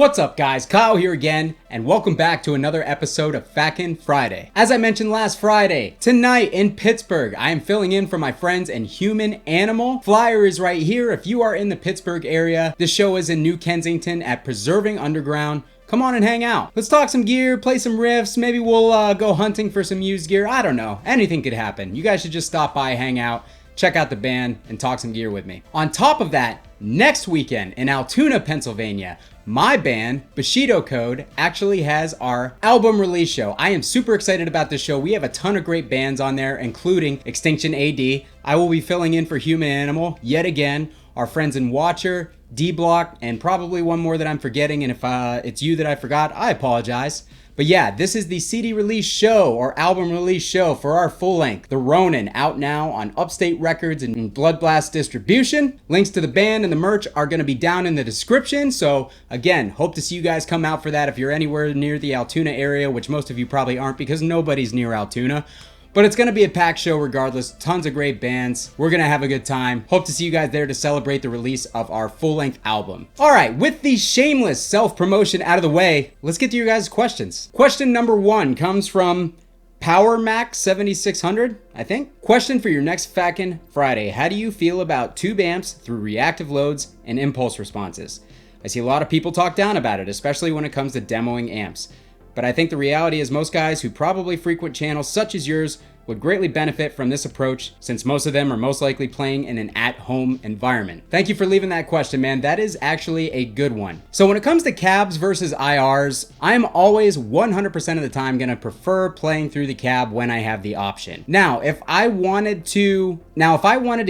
What's up guys, Kyle here again, and welcome back to another episode of FAQ'N Friday. As I mentioned last Friday, tonight in Pittsburgh, I am filling in for my friends in Human Animal. Flyer is right here if you are in the Pittsburgh area. The show is in New Kensington at Preserving Underground. Come on and hang out. Let's talk some gear, play some riffs, maybe we'll go hunting for some used gear. I don't know, anything could happen. You guys should just stop by, hang out, check out the band, and talk some gear with me. On top of that, next weekend in Altoona, Pennsylvania, my band, Bushido Code, actually has our album release show. I am super excited about this show. We have a ton of great bands on there, including Extinction AD. I will be filling in for Human Animal yet again. Our friends in Watcher, D-Block, and probably one more that I'm forgetting. And if it's you that I forgot, I apologize. But yeah, this is the CD release show or album release show for our full length, The Ronin, out now on Upstate Records and Blood Blast distribution. Links to the band and the merch are going to be down in the description. So again, hope to see you guys come out for that if you're anywhere near the Altoona area, which most of you probably aren't because nobody's near Altoona. But it's going to be a packed show regardless. Tons of great bands. We're going to have a good time. Hope to see you guys there to celebrate the release of our full-length album. All right, with the shameless self-promotion out of the way, let's get to your guys' questions. Question number 1 comes from PowerMax7600, I think. Question for your next FAQ'N Friday. How do you feel about tube amps through reactive loads and impulse responses? I see a lot of people talk down about it, especially when it comes to demoing amps. But I think the reality is most guys who probably frequent channels such as yours would greatly benefit from this approach since most of them are most likely playing in an at-home environment. Thank you for leaving that question, man. That is actually a good one. So when it comes to cabs versus IRs, I'm always 100% of the time gonna prefer playing through the cab when I have the option. Now, if I wanted to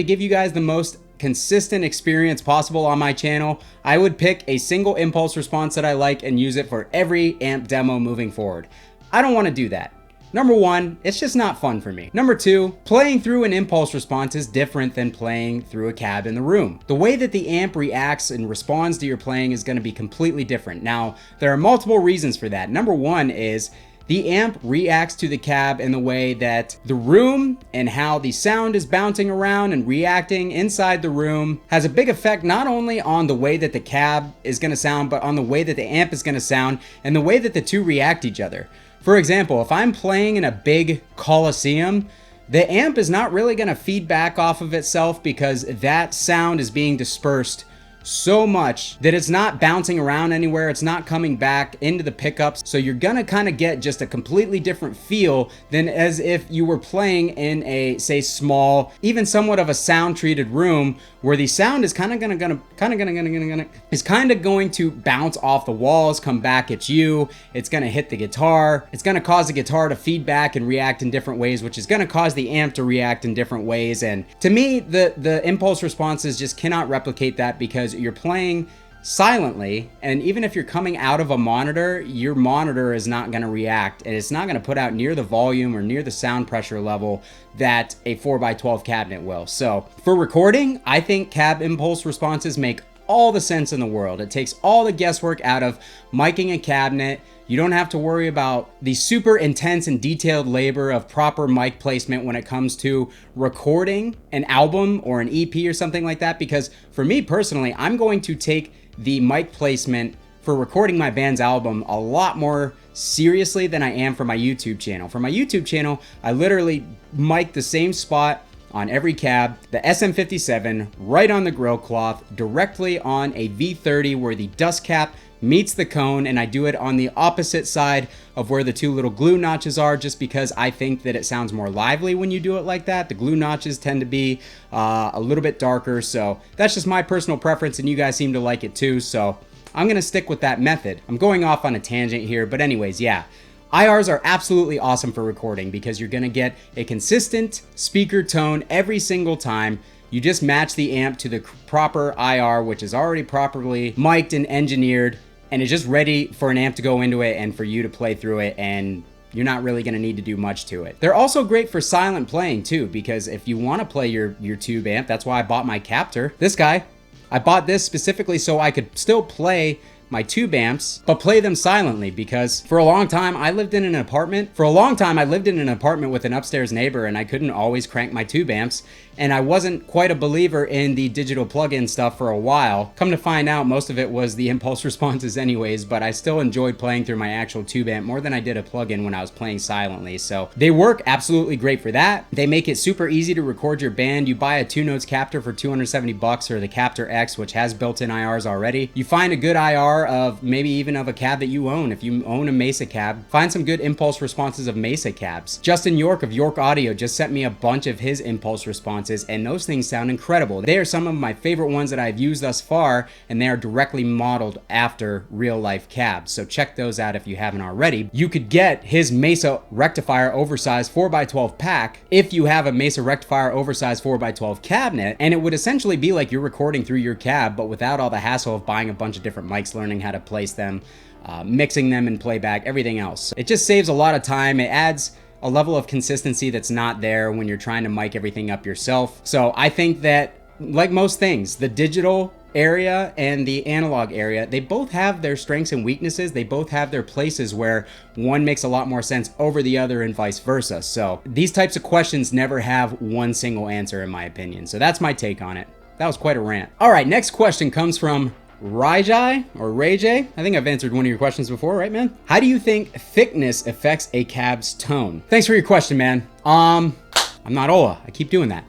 give you guys the most consistent experience possible on my channel, I would pick a single impulse response that I like and use it for every amp demo moving forward. I don't want to do that. Number 1, it's just not fun for me. Number 2, playing through an impulse response is different than playing through a cab in the room. The way that the amp reacts and responds to your playing is going to be completely different. Now, there are multiple reasons for that. Number 1 is the amp reacts to the cab in the way that the room and how the sound is bouncing around and reacting inside the room has a big effect not only on the way that the cab is going to sound, but on the way that the amp is going to sound and the way that the two react to each other. For example, if I'm playing in a big coliseum, the amp is not really going to feed back off of itself because that sound is being dispersed so much that it's not bouncing around anywhere. It's not coming back into the pickups. So you're gonna kind of get just a completely different feel than as if you were playing in a, say, small, even somewhat of a sound treated room where the sound is kind of going to bounce off the walls, come back at you. It's going to hit the guitar. It's going to cause the guitar to feedback and react in different ways, which is going to cause the amp to react in different ways. And to me, the impulse responses just cannot replicate that because you're playing silently, and even if you're coming out of a monitor, your monitor is not going to react, and it's not going to put out near the volume or near the sound pressure level that a 4x12 cabinet will. So for recording, I think cab impulse responses make all the sense in the world. It takes all the guesswork out of miking a cabinet. You don't have to worry about the super intense and detailed labor of proper mic placement when it comes to recording an album or an EP or something like that, because for me personally, I'm going to take the mic placement for recording my band's album a lot more seriously than I am for my YouTube channel. For my YouTube channel, I literally mic the same spot on every cab, the SM57 right on the grill cloth, directly on a V30 where the dust cap meets the cone, and I do it on the opposite side of where the two little glue notches are, just because I think that it sounds more lively when you do it like that. The glue notches tend to be a little bit darker, so that's just my personal preference, and you guys seem to like it too, so I'm gonna stick with that method. I'm going off on a tangent here, but anyways, yeah. IRs are absolutely awesome for recording because you're gonna get a consistent speaker tone every single time. You just match the amp to the proper IR, which is already properly mic'd and engineered, and it's just ready for an amp to go into it and for you to play through it, and you're not really gonna need to do much to it. They're also great for silent playing too, because if you wanna play your tube amp, that's why I bought my Captor. This guy, I bought this specifically so I could still play my tube amps, but play them silently, because for a long time I lived in an apartment. With an upstairs neighbor, and I couldn't always crank my tube amps, and I wasn't quite a believer in the digital plug-in stuff for a while. Come to find out, most of it was the impulse responses anyways, but I still enjoyed playing through my actual tube amp more than I did a plug-in when I was playing silently. So they work absolutely great for that. They make it super easy to record your band. You buy a 2 notes captor for 270 bucks, or the Captor X, which has built-in IRs already. You find a good IR of maybe even of a cab that you own. If you own a Mesa cab, find some good impulse responses of Mesa cabs. Justin York of York Audio just sent me a bunch of his impulse responses, and those things sound incredible. They are some of my favorite ones that I've used thus far, and they are directly modeled after real life cabs. So check those out if you haven't already. You could get his Mesa Rectifier oversized 4x12 pack if you have a Mesa Rectifier oversized 4x12 cabinet, and it would essentially be like you're recording through your cab, but without all the hassle of buying a bunch of different mics, learning how to place them, mixing them in playback, everything else. It just saves a lot of time. It adds a level of consistency that's not there when you're trying to mic everything up yourself. So I think that, like most things, the digital area and the analog area, they both have their strengths and weaknesses. They both have their places where one makes a lot more sense over the other and vice versa. So these types of questions never have one single answer, in my opinion. So that's my take on it. That was quite a rant. All right, next question comes from Rajai or Rajay. I think I've answered one of your questions before, right, man? How do you think thickness affects a cab's tone? Thanks for your question, man. I'm not Ola. I keep doing that.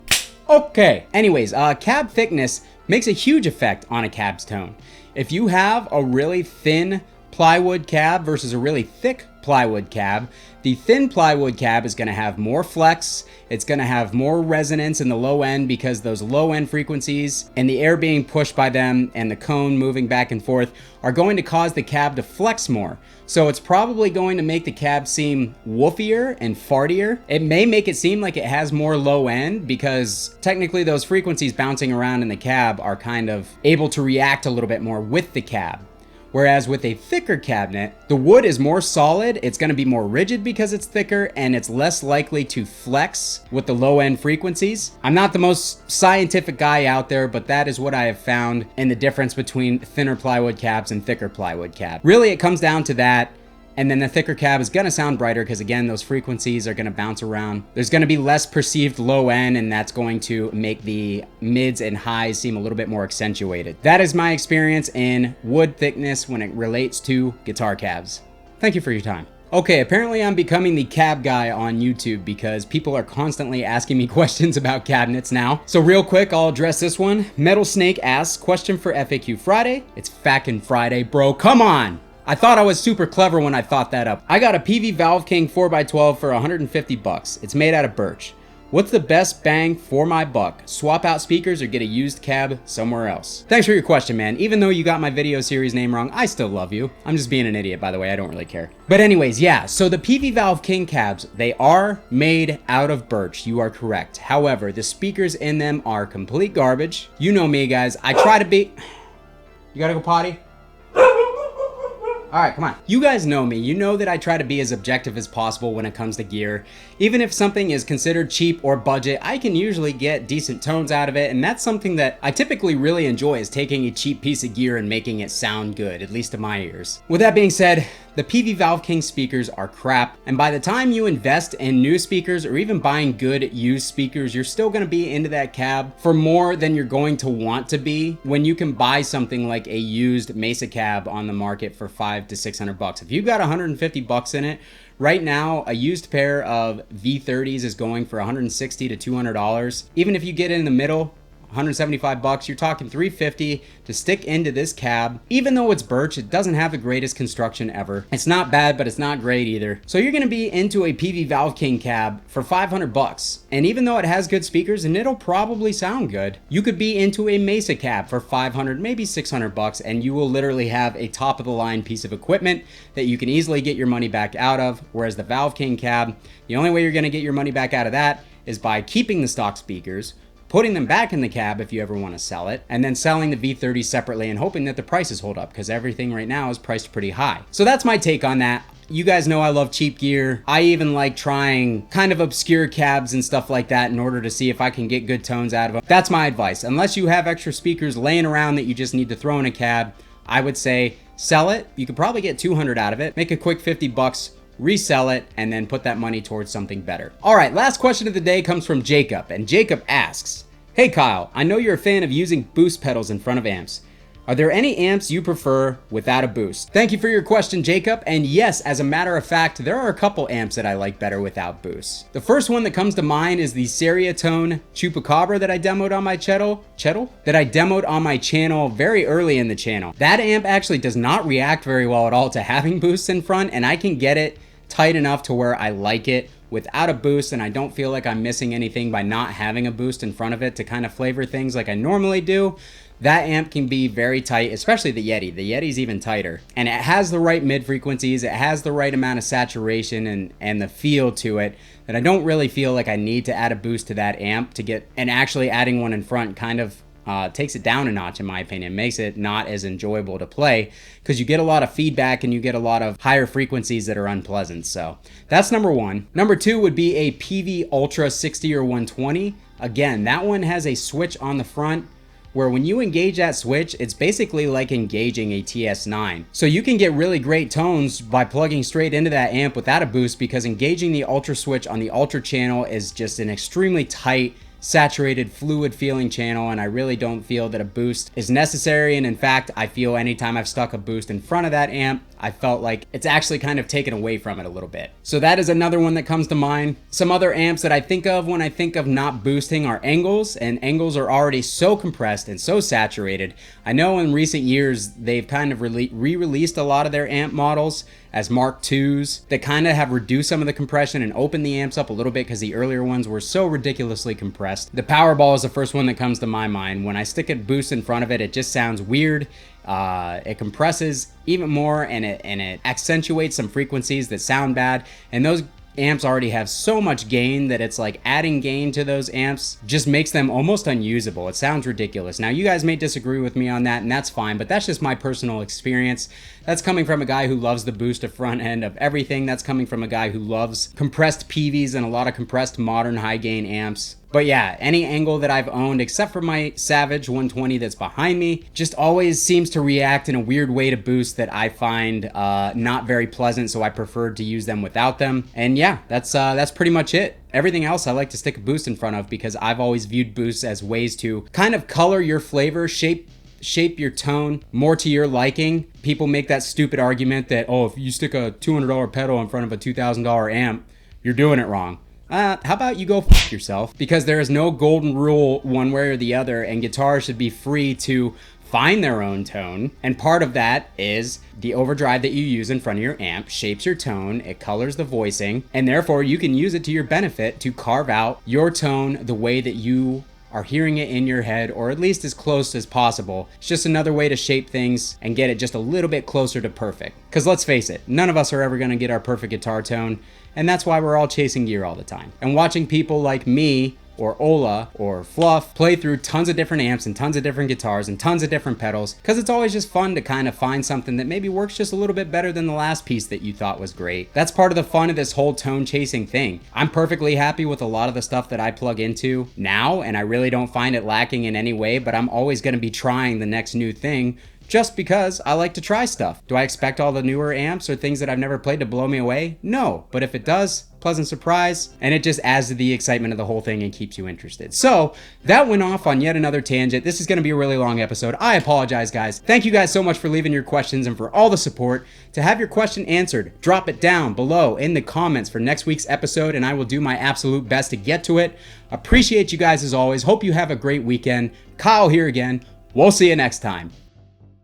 Okay. Anyways, cab thickness makes a huge effect on a cab's tone. If you have a really thin plywood cab versus a really thick plywood cab, the thin plywood cab is going to have more flex. It's going to have more resonance in the low end, because those low end frequencies and the air being pushed by them and the cone moving back and forth are going to cause the cab to flex more. So it's probably going to make the cab seem woofier and fartier. It may make it seem like it has more low end, because technically those frequencies bouncing around in the cab are kind of able to react a little bit more with the cab. Whereas with a thicker cabinet, the wood is more solid, it's gonna be more rigid because it's thicker, and it's less likely to flex with the low end frequencies. I'm not the most scientific guy out there, but that is what I have found in the difference between thinner plywood cabs and thicker plywood cabs. Really, it comes down to that. And then the thicker cab is gonna sound brighter, because again, those frequencies are gonna bounce around. There's gonna be less perceived low end, and that's going to make the mids and highs seem a little bit more accentuated. That is my experience in wood thickness when it relates to guitar cabs. Thank you for your time. Okay, apparently I'm becoming the cab guy on YouTube, because people are constantly asking me questions about cabinets now. So real quick, I'll address this one. Metal Snake asks, question for FAQ Friday. It's FAQ'N Friday, bro, come on. I thought I was super clever when I thought that up. I got a PV Valve King 4x12 for 150 bucks. It's made out of birch. What's the best bang for my buck? Swap out speakers or get a used cab somewhere else? Thanks for your question, man. Even though you got my video series name wrong, I still love you. I'm just being an idiot, by the way. I don't really care. But anyways, yeah, so the PV Valve King cabs, they are made out of birch. You are correct. However, the speakers in them are complete garbage. You know me, guys. I try to be... You gotta go potty? All right, come on. You guys know me. You know that I try to be as objective as possible when it comes to gear. Even if something is considered cheap or budget, I can usually get decent tones out of it, and that's something that I typically really enjoy, is taking a cheap piece of gear and making it sound good, at least to my ears. With that being said, the PV Valve King speakers are crap, and by the time you invest in new speakers or even buying good used speakers, you're still gonna be into that cab for more than you're going to want to be when you can buy something like a used Mesa cab on the market for $500 to $600. If you've got 150 bucks in it, right now a used pair of V30s is going for $160 to $200. Even if you get in the middle, 175 bucks, you're talking 350 to stick into this cab. Even though it's birch, it doesn't have the greatest construction ever. It's not bad, but it's not great either. So you're gonna be into a PV Valve King cab for 500 bucks. And even though it has good speakers and it'll probably sound good, you could be into a Mesa cab for 500, maybe 600 bucks, and you will literally have a top of the line piece of equipment that you can easily get your money back out of. Whereas the Valve King cab, the only way you're gonna get your money back out of that is by keeping the stock speakers, putting them back in the cab if you ever want to sell it, and then selling the V30 separately and hoping that the prices hold up, because everything right now is priced pretty high. So that's my take on that. You guys know I love cheap gear. I even like trying kind of obscure cabs and stuff like that in order to see if I can get good tones out of them. That's my advice. Unless you have extra speakers laying around that you just need to throw in a cab, I would say sell it. You could probably get 200 out of it, make a quick 50 bucks, resell it, and then put that money towards something better. All right, last question of the day comes from Jacob, and Jacob asks, hey Kyle, I know you're a fan of using boost pedals in front of amps. Are there any amps you prefer without a boost? Thank you for your question, Jacob. And yes, as a matter of fact, there are a couple amps that I like better without boosts. The first one that comes to mind is the Seriatone Chupacabra that I demoed on my channel very early in the channel. That amp actually does not react very well at all to having boosts in front, and I can get it tight enough to where I like it without a boost, and I don't feel like I'm missing anything by not having a boost in front of it to kind of flavor things like I normally do. That amp can be very tight, especially the Yeti. The Yeti's even tighter. And it has the right mid frequencies, it has the right amount of saturation and the feel to it that I don't really feel like I need to add a boost to that amp to get, and actually adding one in front kind of takes it down a notch in my opinion, makes it not as enjoyable to play because you get a lot of feedback and you get a lot of higher frequencies that are unpleasant. So that's number one. Number two would be a PV Ultra 60 or 120. Again, that one has a switch on the front where when you engage that switch, it's basically like engaging a TS9. So you can get really great tones by plugging straight into that amp without a boost, because engaging the Ultra switch on the Ultra channel is just an extremely tight, saturated, fluid feeling channel, and I really don't feel that a boost is necessary. And in fact, I feel anytime I've stuck a boost in front of that amp, I felt like it's actually kind of taken away from it a little bit. So that is another one that comes to mind. Some other amps that I think of when I think of not boosting are Engels, and Engels are already so compressed and so saturated. I know in recent years they've kind of re-released a lot of their amp models as Mark IIs that kind of have reduced some of the compression and opened the amps up a little bit because the earlier ones were so ridiculously compressed. The Powerball is the first one that comes to my mind. When I stick a boost in front of it, it just sounds weird. It compresses even more, and it accentuates some frequencies that sound bad, and those amps already have so much gain that it's like adding gain to those amps just makes them almost unusable. It sounds ridiculous. Now you guys may disagree with me on that, and that's fine, but that's just my personal experience. That's coming from a guy who loves the boost of front end of everything. That's coming from a guy who loves compressed PVs and a lot of compressed modern high gain amps. But yeah, any Engel that I've owned, except for my Savage 120 that's behind me, just always seems to react in a weird way to boost that I find not very pleasant, so I prefer to use them without them. And yeah, that's pretty much it. Everything else I like to stick a boost in front of because I've always viewed boosts as ways to kind of color your flavor, shape your tone more to your liking. People make that stupid argument that, oh, if you stick a $200 pedal in front of a $2,000 amp, you're doing it wrong. How about you go f*** yourself? Because there is no golden rule one way or the other, and guitars should be free to find their own tone. And part of that is the overdrive that you use in front of your amp shapes your tone, it colors the voicing, and therefore you can use it to your benefit to carve out your tone the way that you are hearing it in your head, or at least as close as possible. It's just another way to shape things and get it just a little bit closer to perfect. Because let's face it, none of us are ever going to get our perfect guitar tone, and that's why we're all chasing gear all the time. And watching people like me, or Ola, or Fluff play through tons of different amps and tons of different guitars and tons of different pedals, because it's always just fun to kind of find something that maybe works just a little bit better than the last piece that you thought was great. That's part of the fun of this whole tone chasing thing. I'm perfectly happy with a lot of the stuff that I plug into now, and I really don't find it lacking in any way, but I'm always going to be trying the next new thing just because I like to try stuff. Do I expect all the newer amps or things that I've never played to blow me away? No, but if it does, pleasant surprise, and it just adds to the excitement of the whole thing and keeps you interested. So that went off on yet another tangent. This is going to be a really long episode. I apologize, guys. Thank you guys so much for leaving your questions and for all the support. To have your question answered, drop it down below in the comments for next week's episode, and I will do my absolute best to get to it. Appreciate you guys as always. Hope you have a great weekend. Kyle here again. We'll see you next time.